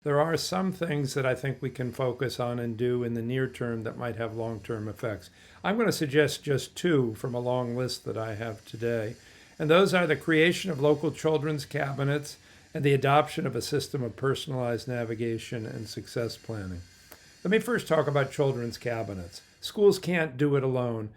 There are some things that I think we can focus on and do in the near term that might have long term effects. I'm going to suggest just two from a long list that I have today. And those are the creation of local children's cabinets and the adoption of a system of personalized navigation and success planning. Let me first talk about children's cabinets. Schools can't do it alone,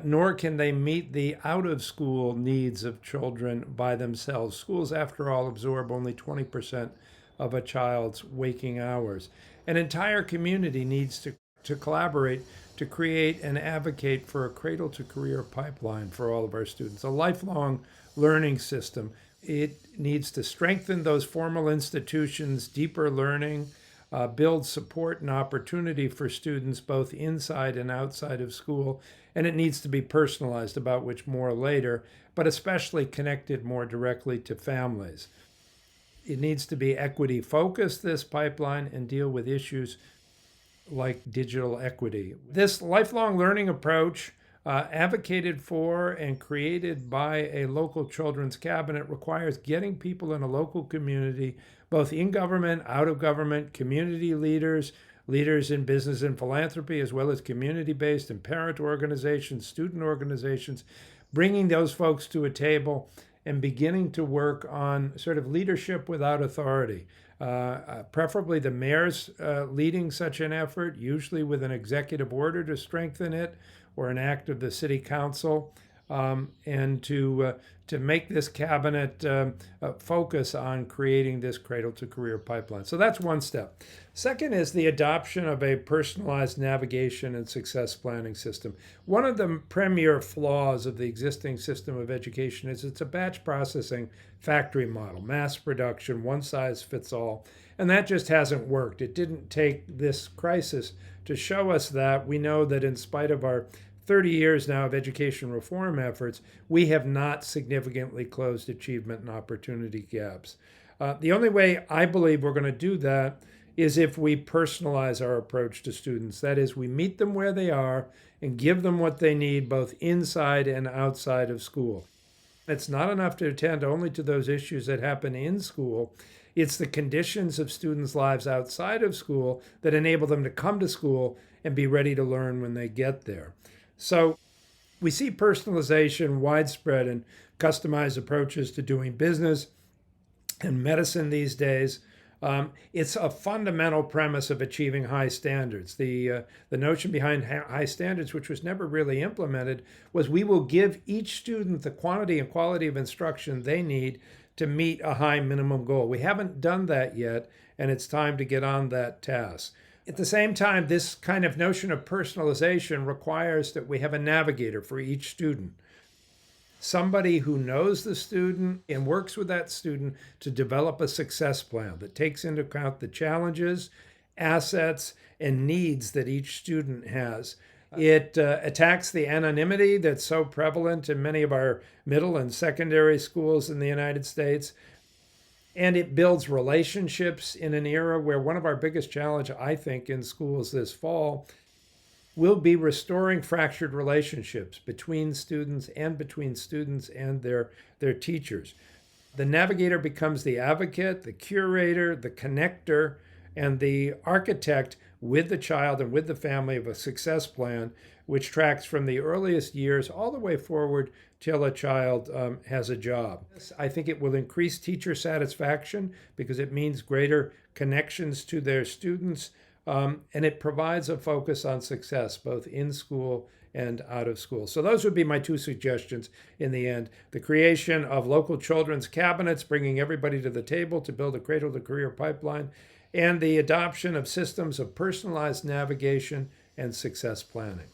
nor can they meet the out of school needs of children by themselves. Schools, after all, absorb only 20% of a child's waking hours. An entire community needs to collaborate to create and advocate for a cradle to career pipeline for all of our students, a lifelong learning system. It needs to strengthen those formal institutions, deeper learning, build support and opportunity for students both inside and outside of school, and it needs to be personalized, about which more later, but especially connected more directly to families. It needs to be equity focused, this pipeline, and deal with issues like digital equity. This lifelong learning approach, advocated for and created by a local children's cabinet, requires getting people in a local community, both in government, out of government, community leaders, leaders in business and philanthropy, as well as community-based and parent organizations, student organizations, bringing those folks to a table and beginning to work on sort of leadership without authority. Preferably the mayor's leading such an effort, usually with an executive order to strengthen it or an act of the city council, and to make this cabinet focus on creating this cradle to career pipeline. So that's one step. Second is the adoption of a personalized navigation and success planning system. One of the premier flaws of the existing system of education is it's a batch processing factory model, mass production, one size fits all, and that just hasn't worked. It didn't take this crisis to show us that. We know that in spite of our 30 years now of education reform efforts, we have not significantly closed achievement and opportunity gaps. The only way I believe we're going to do that is if we personalize our approach to students. That is, we meet them where they are and give them what they need both inside and outside of school. It's not enough to attend only to those issues that happen in school. It's the conditions of students' lives outside of school that enable them to come to school and be ready to learn when they get there. So we see personalization widespread and customized approaches to doing business and medicine these days. It's a fundamental premise of achieving high standards. The notion behind high standards, which was never really implemented, was we will give each student the quantity and quality of instruction they need to meet a high minimum goal. We haven't done that yet, and it's time to get on that task. At the same time, this kind of notion of personalization requires that we have a navigator for each student. Somebody who knows the student and works with that student to develop a success plan that takes into account the challenges, assets, and needs that each student has. It attacks the anonymity that's so prevalent in many of our middle and secondary schools in the United States. And it builds relationships in an era where one of our biggest challenges, I think, in schools this fall will be restoring fractured relationships between students and their teachers. The navigator becomes the advocate, the curator, the connector, and the architect with the child and with the family of a success plan, which tracks from the earliest years all the way forward till a child has a job. I think it will increase teacher satisfaction because it means greater connections to their students, and it provides a focus on success both in school and out of school. So those would be my two suggestions in the end. The creation of local children's cabinets, bringing everybody to the table to build a cradle to career pipeline, and the adoption of systems of personalized navigation and success planning.